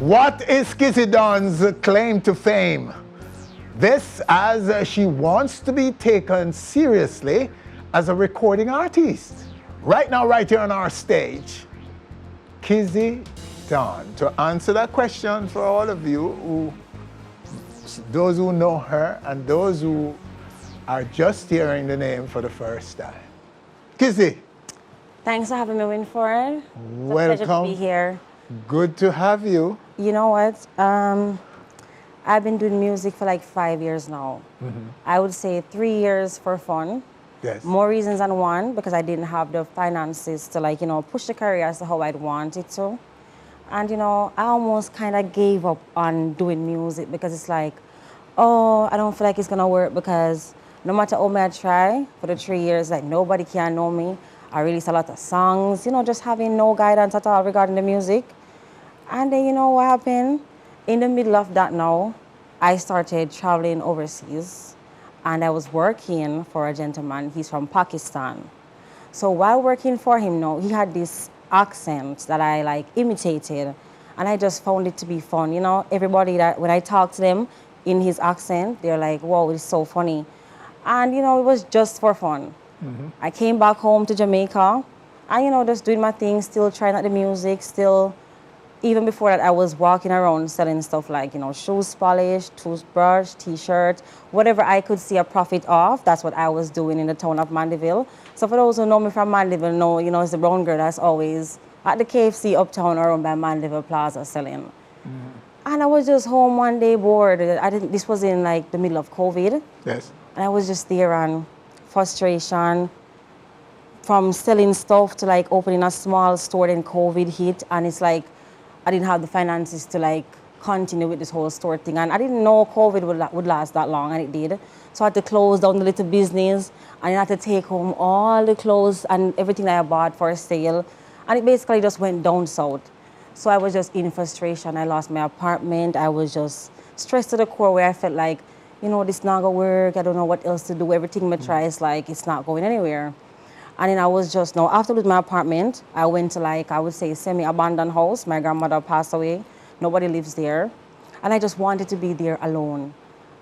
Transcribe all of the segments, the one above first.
What is Kizzy Dawn's claim to fame? This as she wants to be taken seriously as a recording artist. Right now, right here on our stage, Kizzy Dawn. To answer that question for all of you, those who know her and those who are just hearing the name for the first time. Kizzy. Thanks for having me, Winford. It's Welcome. a pleasure to be here. Good to have you. You know what? I've been doing music for like 5 years now. I would say 3 years for fun. Yes. More reasons than one, because I didn't have the finances to push the career as to how I'd want it to. And I almost kind of gave up on doing music because it's like, oh, I don't feel like it's gonna work because no matter how much I try for the 3 years, like nobody can know me. I released a lot of songs, just having no guidance at all regarding the music. And then what happened? In the middle of that now, I started traveling overseas and I was working for a gentleman. He's from Pakistan. So while working for him now, he had this accent that I imitated and I just found it to be fun. Everybody that when I talk to them in his accent, they're like, wow, it's so funny. And it was just for fun. I came back home to Jamaica and just doing my thing, still trying out the music, still. Even before that, I was walking around selling stuff like, shoes polish, toothbrush, t-shirt, whatever I could see a profit of. That's what I was doing in the town of Mandeville. So for those who know me from Mandeville, know, it's the brown girl that's always at the KFC uptown around by Mandeville Plaza selling. And I was just home one day bored. This was in like the middle of COVID. Yes. And I was just there on frustration from selling stuff to like opening a small store, then COVID hit. And it's like, I didn't have the finances to continue with this whole store thing. And I didn't know COVID would last that long, and it did. So I had to close down the little business, and I had to take home all the clothes and everything that I bought for a sale. And it basically just went down south. So I was just in frustration. I lost my apartment. I was just stressed to the core where I felt like, this not gonna work. I don't know what else to do. Everything I try is it's not going anywhere. And then I was just, after losing my apartment, I went to I would say semi-abandoned house. My grandmother passed away. Nobody lives there. And I just wanted to be there alone.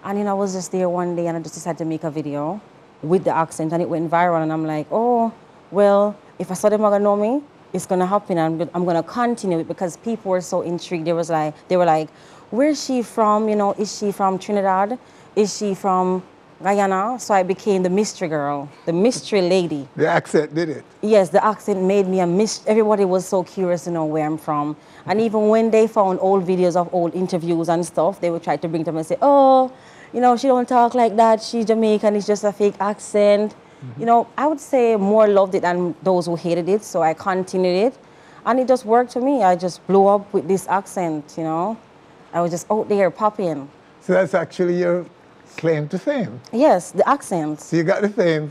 And I was just there one day and I just decided to make a video with the accent and it went viral. And I'm like, oh, well, if I saw them are gonna know me, it's gonna happen. And I'm gonna continue it because people were so intrigued. They were like, where's she from? Is she from Trinidad? Is she from Guyana? So I became the mystery girl, the mystery lady. The accent did it? Yes, the accent made me a mystery. Everybody was so curious to know where I'm from. And even when they found old videos of old interviews and stuff, they would try to bring them and say, oh, she don't talk like that. She's Jamaican. It's just a fake accent. I would say more loved it than those who hated it. So I continued it. And it just worked for me. I just blew up with this accent, I was just out there popping. So that's actually your claim to fame. Yes, the accent. So you got the fame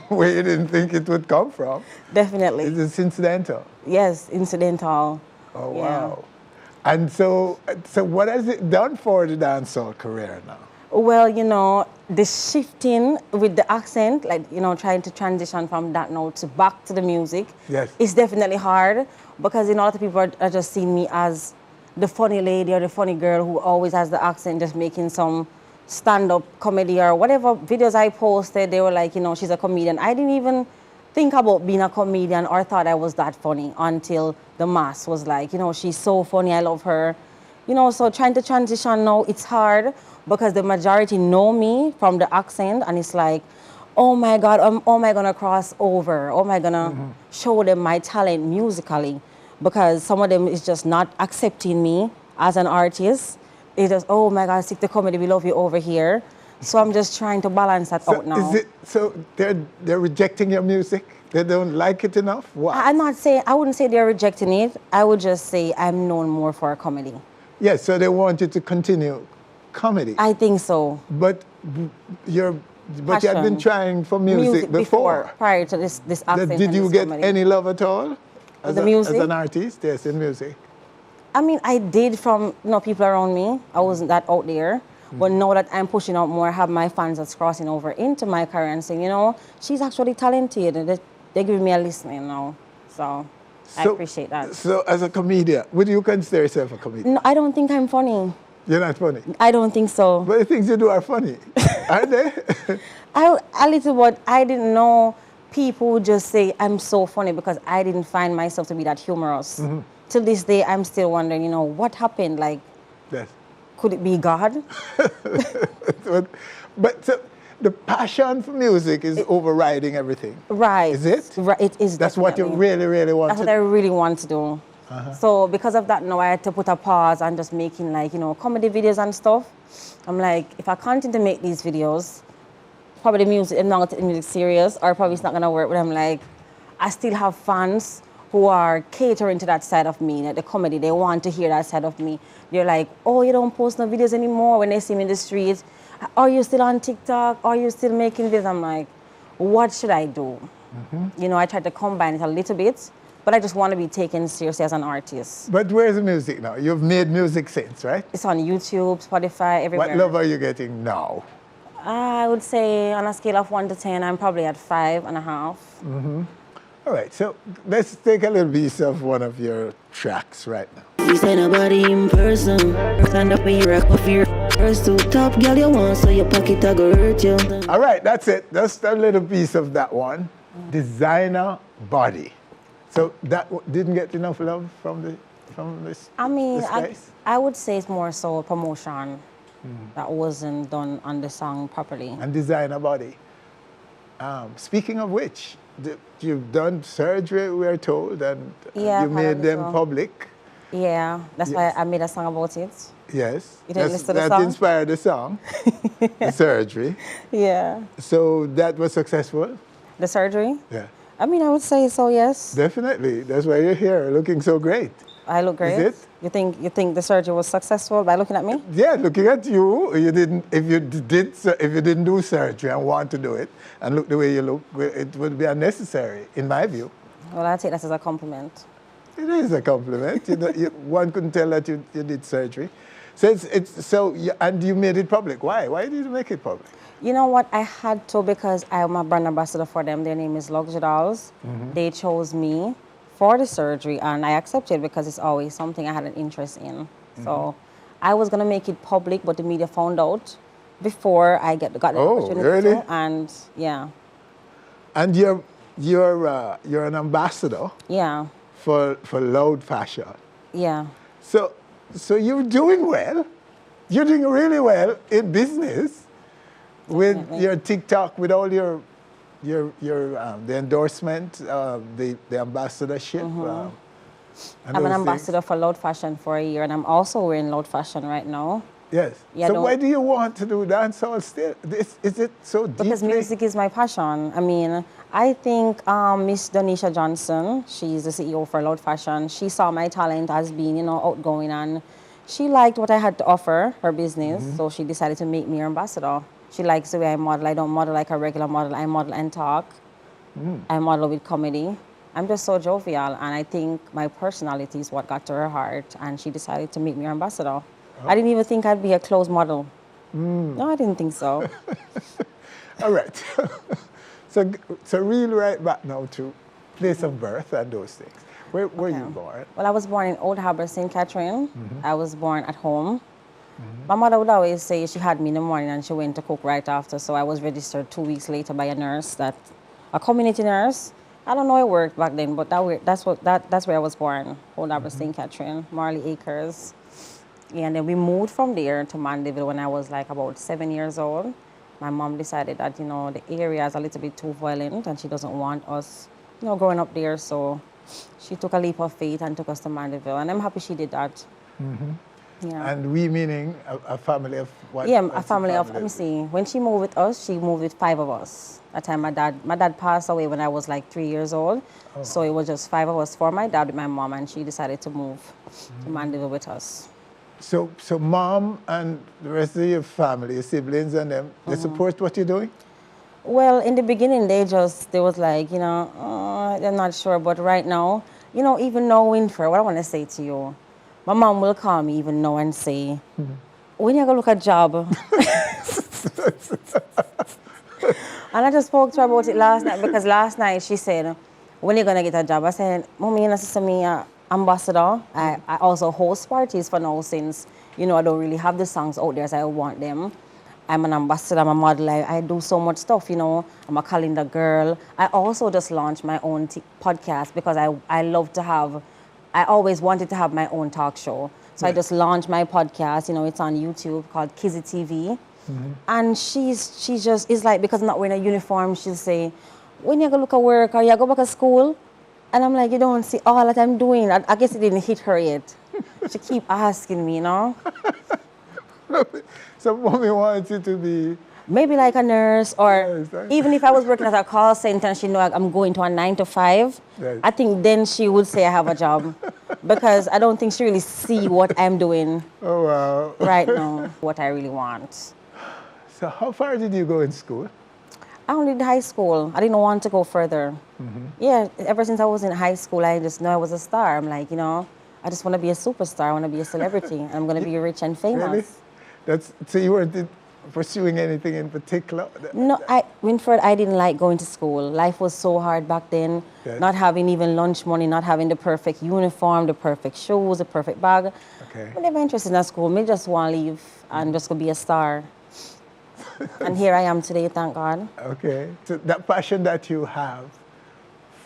where you didn't think it would come from. Definitely. It's incidental. Yes, incidental. Oh, Yeah. wow. And so what has it done for the dancehall career now? Well, the shifting with the accent, trying to transition from that now to back to the music. Yes. It's definitely hard because, a lot of people are just seeing me as the funny lady or the funny girl who always has the accent, just making some stand-up comedy or whatever videos I posted. They were like, she's a comedian. I didn't even think about being a comedian or thought I was that funny until the mass was like, she's so funny, I love her. So trying to transition now, it's hard because the majority know me from the accent and it's like, oh my God, how am I gonna cross over? How am I gonna show them my talent musically? Because some of them is just not accepting me as an artist. It's just, oh my God, stick to comedy, we love you over here. So I'm just trying to balance that out now. So they're rejecting your music? They don't like it enough? What? I wouldn't say they're rejecting it. I would just say I'm known more for comedy. Yes, so they want you to continue comedy. I think so. But you had been trying for music before. Prior to this accent. Did you get any love at all? As an artist, yes, in music? I mean, I did from people around me. I wasn't that out there. But now that I'm pushing out more, I have my fans that's crossing over into my career and saying, she's actually talented. And they're giving me a listening now. So I appreciate that. So as a comedian, would you consider yourself a comedian? No, I don't think I'm funny. You're not funny? I don't think so. But the things you do are funny, aren't they? A little bit, I didn't know people would just say I'm so funny because I didn't find myself to be that humorous. Till this day, I'm still wondering, what happened? Like, Yes. could it be God? but so, the passion for music is overriding everything. Right. Is it? Right. It is. That's what you definitely. really, really want That's to what I really want to do. So because of that, now I had to put a pause on just making comedy videos and stuff. I'm like, if I continue to make these videos, probably the music, I'm not taking music serious, or probably it's not gonna work. But I'm like, I still have fans who are catering to that side of me, like the comedy. They want to hear that side of me. They're like, oh, you don't post no videos anymore when they see me in the streets. Are you still on TikTok? Are you still making videos? I'm like, what should I do? I tried to combine it a little bit, but I just want to be taken seriously as an artist. But where's the music now? You've made music since, right? It's on YouTube, Spotify, everywhere. What love are you getting now? I would say on a scale of 1 to 10, I'm probably at 5.5. All right, so let's take a little piece of one of your tracks right now. You say nobody in person. Stand up when you rock off your first two top girl you want, so your pocket I go hurt you. All right, that's it. Just a little piece of that one. Designer Body. So that didn't get enough love from this. I mean, this guys? I would say it's more so promotion that wasn't done on the song properly. And Designer Body. Speaking of which, you've done surgery, we are told, and Yeah, you made them so. public. Yeah, that's why I made a song about it. Yes. You didn't listen to the that song? inspired the song, the surgery. Yeah. So that was successful? The surgery? Yeah. I mean, I would say so, yes. Definitely. That's why you're here, looking so great. I look great. Is it? You think the surgery was successful by looking at me? Yeah, looking at you, if you didn't do surgery and want to do it and look the way you look, it would be unnecessary, in my view. Well, I take that as a compliment. It is a compliment. One couldn't tell that you did surgery. So and you made it public. Why? Why did you make it public? You know what? I had to because I'm a brand ambassador for them. Their name is Luxury Dolls. They chose me for the surgery, and I accepted because it's always something I had an interest in. So I was gonna make it public, but the media found out before I got the opportunity really? to, and yeah. And you're an ambassador Yeah, for Loud Fashion. yeah. So you're doing well. You're doing really well in business with your TikTok, with all your the endorsement, the ambassadorship. I'm an ambassador for Loud Fashion for a year, and I'm also wearing Loud Fashion right now. Yes. Yeah, so why do you want to do dancehall still? Is it so deeply? Because music is my passion. I mean, I think Miss Donisha Johnson, she's the CEO for Loud Fashion, she saw my talent as being, outgoing, and she liked what I had to offer her business, so she decided to make me her ambassador. She likes the way I model. I don't model like a regular model. I model and talk. I model with comedy. I'm just so jovial, and I think my personality is what got to her heart, and she decided to make me her ambassador. I didn't even think I'd be a clothes model. No, I didn't think so. All right. so reel right back now to place of birth and those things. Where were you born? Well, I was born in Old Harbour, St. Catherine. I was born at home. My mother would always say she had me in the morning and she went to cook right after, so I was registered 2 weeks later by a nurse, a community nurse. I don't know how it worked back then, but that's where I was born, Old Harbour, St. Catherine, Marley Acres. And then we moved from there to Mandeville when I was like about 7 years old. My mom decided that, the area is a little bit too violent and she doesn't want us, growing up there. So she took a leap of faith and took us to Mandeville. And I'm happy she did that. Yeah. And we meaning a family of what? Yeah, a family of, let me see. When she moved with us, she moved with 5 of us. That time my dad passed away when I was like 3 years old. So it was just 5 of us, for my dad with my mom, and she decided to move to Mandeville with us. So mom and the rest of your family, your siblings and them, they support what you're doing? Well, in the beginning, they was like, they're not sure. But right now, even now, Winfrey, what I want to say to you, my mom will call me even now and say, when you go look at a job? And I just spoke to her about it last night, because last night she said, when you're gonna get a job? I said, Mommy, you know, sister, me, ambassador. I also host parties for now since, you know, I don't really have the songs out there as I want them. I'm an ambassador, I'm a model, I do so much stuff, you know. I'm a calendar girl. I also just launched my own podcast because I love to have, I always wanted to have my own talk show. So I just launched my podcast, you know, it's on YouTube called Kizzy TV. And she just is like, because I'm not wearing a uniform, she'll say, when you go look at work or you go back to school? And I'm like, you don't see all that I'm doing. I guess it didn't hit her yet. She keep asking me, you know? So mommy wants you to be... Maybe like a nurse, or Yes, right. even if I was working at a call center and she know I'm going to a 9 to 5, Yes. I think then she would say I have a job. Because I don't think she really see what I'm doing Oh, wow. right now, what I really want. So how far did you go in school? I only did high school. I didn't want to go further. Yeah, ever since I was in high school, I just know I was a star. I'm like, you know, I just want to be a superstar. I want to be a celebrity. I'm going to be rich and famous. Really? So you weren't pursuing anything in particular? No, Winfred, I didn't like going to school. Life was so hard back then. Yes. Not having even lunch money, not having the perfect uniform, the perfect shoes, the perfect bag. Okay. I'm never interested in school. Me just want to leave and just go be a star. And here I am today, thank God. Okay. So that passion that you have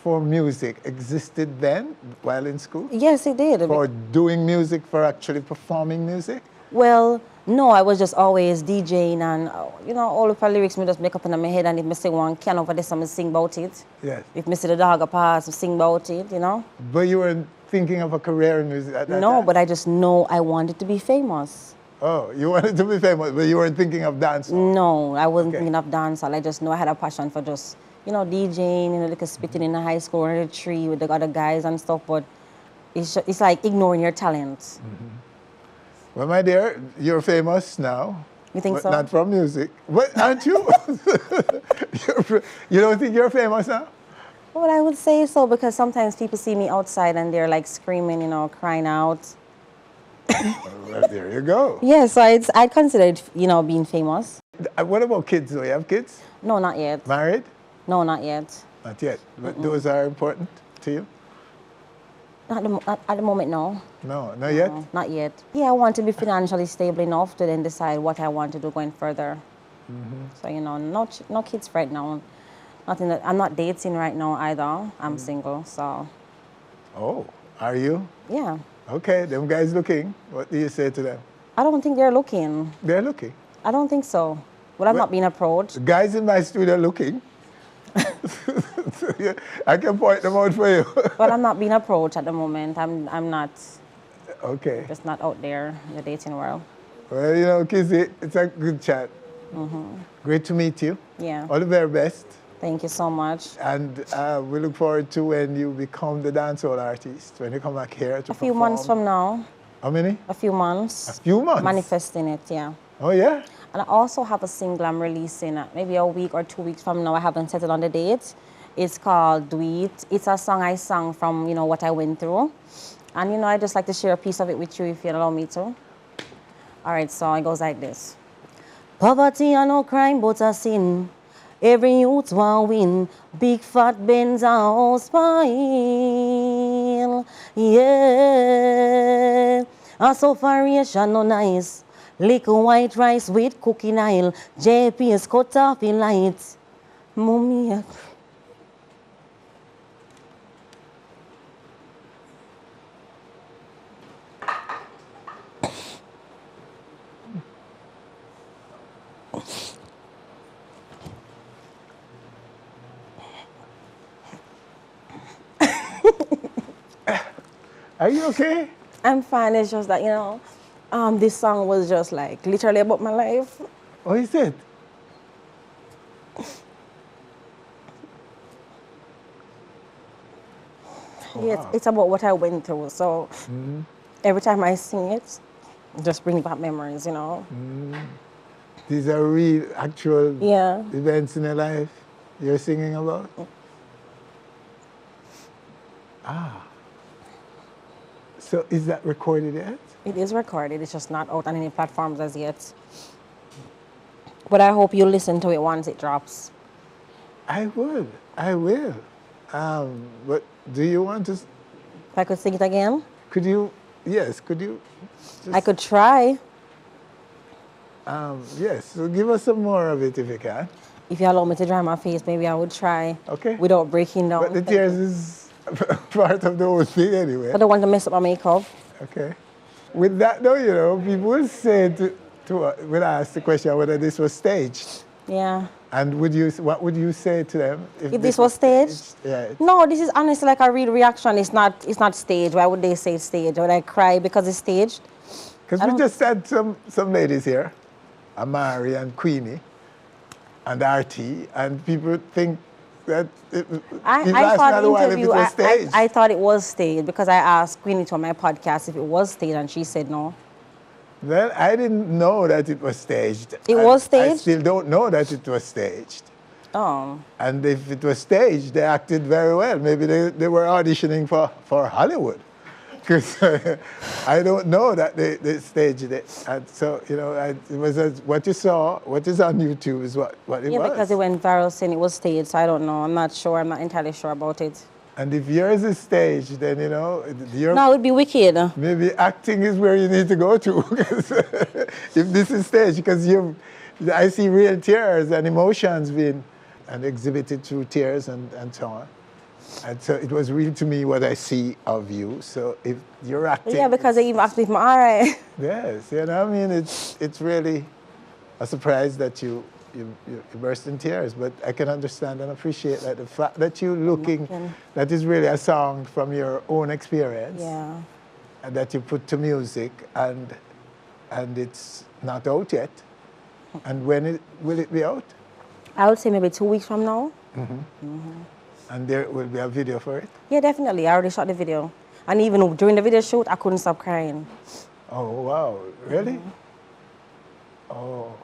for music existed then while in school? Yes, it did. For doing music, for actually performing music? Well, no, I was just always DJing and, you know, all of the lyrics me just make up in my head, and if I say one can over this, I sing about it. Yes. If I see the dog a pass, I sing about it, you know? But you weren't thinking of a career in music at that No, time? but I just know I wanted to be famous. Oh, you wanted to be famous, but you weren't thinking of dance? No, I wasn't Okay. thinking of dancehall. I just know I had a passion for just, you know, DJing, you know, like spitting in the high school under the tree with the other guys and stuff, but it's like ignoring your talent. Well, my dear, you're famous now. You think but so? Not from music. But aren't you? You don't think you're famous now? Well, I would say so because sometimes people see me outside and they're like screaming, you know, crying out. Well, there you go. Yeah, so I'd consider it, you know, being famous. What about kids, though? You have kids? No, not yet. Married? No, not yet. Not yet. But those are important to you? Not at the moment, no. No, not yet? No, not yet. Yeah, I want to be financially stable enough to then decide what I want to do going further. So, you know, no kids right now. Nothing that, I'm not dating right now either. I'm single, so. Oh, are you? Yeah. Okay, them guys looking. What do you say to them? I don't think they're looking. They're looking. I don't think so. But I'm not being approached. The guys in my studio looking. I can point them out for you. But I'm not being approached at the moment. I'm not, Okay. just not out there in the dating world. Well, you know, Kizzy, it's a good chat. Great to meet you. Yeah. All the very best. Thank you so much. And we look forward to when you become the dancehall artist, when you come back here to A few months from now. How many? A few months. A few months? Manifesting it, yeah. Oh, yeah? And I also have a single I'm releasing maybe a week or 2 weeks from now. I haven't settled on the date. It's called Do It. It's a song I sang from, you know, what I went through. And, you know, I just like to share a piece of it with you if you allow me to. All right, so it goes like this. Poverty are no crime but a sin. Every youth want win. Big fat Benz and house pile. Yeah. A sufferation no nice. Little white rice with cooking oil. JP's cut off in light. Mommy. Are you okay? I'm fine. It's just that, you know, this song was just like literally about my life. Oh, is it? Yes, it's about what I went through. So every time I sing it, it just brings back memories, you know. These are real, actual Yeah. events in your life you're singing about? So is that recorded yet? It is recorded. It's just not out on any platforms as yet. But I hope you listen to it once it drops. I would. I will. But do you want to? If I could sing it again, Could you? Yes. Could you? I could try. Yes. So give us some more of it if you can. If you allow me to dry my face, maybe I would try. Okay. Without breaking down. But the tears is part of the whole thing anyway. I don't want to mess up my makeup. Okay. With that though, you know, people will say when I ask the question whether this was staged. Yeah. And what would you say to them If this was staged? Yeah. No, this is honestly like a real reaction. It's not staged. Why would they say it's staged? Would I cry because it's staged? Because we just had some ladies here, Amari and Queenie, and RT, and people think that I thought the interview, I thought it was staged because I asked Queenie on my podcast if it was staged and she said no. Well, I didn't know that it was staged. It was staged? I still don't know that it was staged. Oh. And if it was staged, they acted very well. Maybe they were auditioning for Hollywood. Because I don't know that they staged it. And so, you know, it was what you saw, what is on YouTube is what it was. Yeah, because it went viral saying it was staged, so I don't know. I'm not sure. I'm not entirely sure about it. And if yours is staged, then, you know, No, it would be wicked. Maybe acting is where you need to go to. 'Cause if this is staged, because I see real tears and emotions being exhibited through tears and so on. And so it was real to me what I see of you. So if you're acting... Yeah, because they even asked me if I'm all right. Yes, you know, I mean, it's really a surprise that you burst in tears, but I can understand and appreciate that the fact that you're looking, that is really a song from your own experience. Yeah. And that you put to music, and it's not out yet. And when will it be out? I would say maybe 2 weeks from now. And there will be a video for it? Yeah, definitely. I already shot the video. And even during the video shoot, I couldn't stop crying. Oh, wow. Really? Oh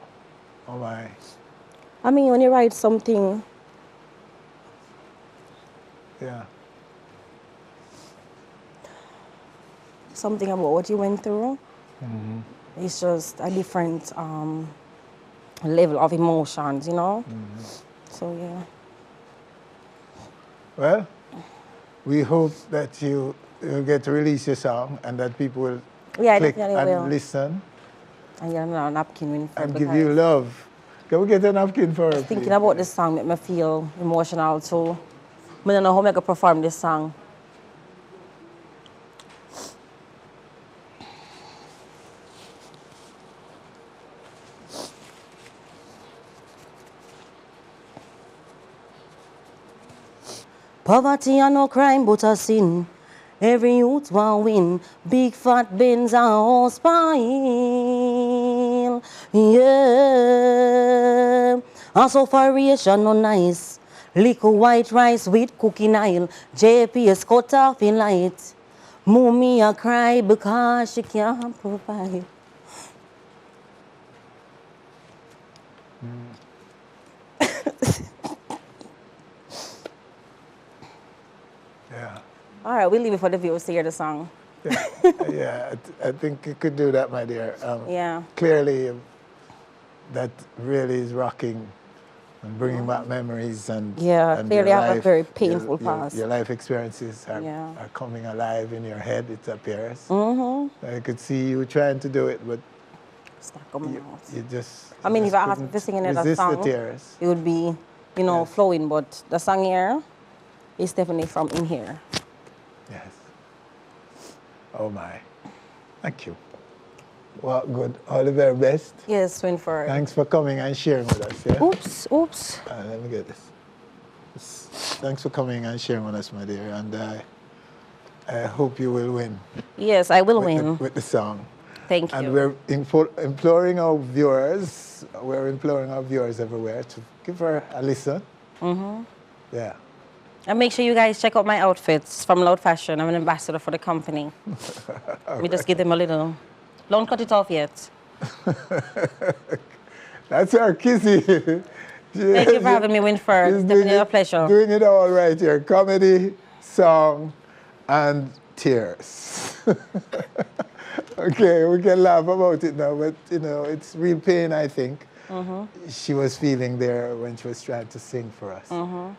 my. I mean, when you write something, Yeah. something about what you went through, it's just a different level of emotions, you know? So, yeah. Well, we hope that you will get to release your song and that people will click and listen. And you know, a napkin and give you love. Can we get a napkin for her, thinking please? about this song make me feel emotional too. I don't know how I'm going to perform this song. Poverty are no crime but a sin. Every youth want win. Big fat Benz and house pile. Yeah. And so variation no nice. Little white rice with cooking oil. JPS cut off in light. Mommy a cry because she can't provide. Yeah. All right, we'll leave it for the viewers to hear the song. Yeah, I think you could do that, my dear. Yeah. Clearly, that really is rocking and bringing back memories and clearly I have a very painful past. Your life experiences are coming alive in your head, it appears. I could see you trying to do it, but it's not coming out. You just... I mean, if I had to sing another song, the tears. It would be, you know, flowing, but the song here is definitely from in here. Yes. Oh my. Thank you. Well, good. All the very best. Yes, Swinford. Thanks for coming and sharing with us. Yeah? Oops. Let me get this. Thanks for coming and sharing with us, my dear. And I hope you will win. Yes, I will win. With the song. Thank you. And we're imploring our viewers, everywhere to give her a listen. Yeah. And make sure you guys check out my outfits from Loud Fashion. I'm an ambassador for the company. Let me just give them a little... Don't cut it off yet. That's our Kizzy. Thank you for having me, Winford. It's definitely a pleasure. Doing it all right here. Comedy, song, and tears. Okay, we can laugh about it now, but, you know, it's real pain, I think. She was feeling there when she was trying to sing for us.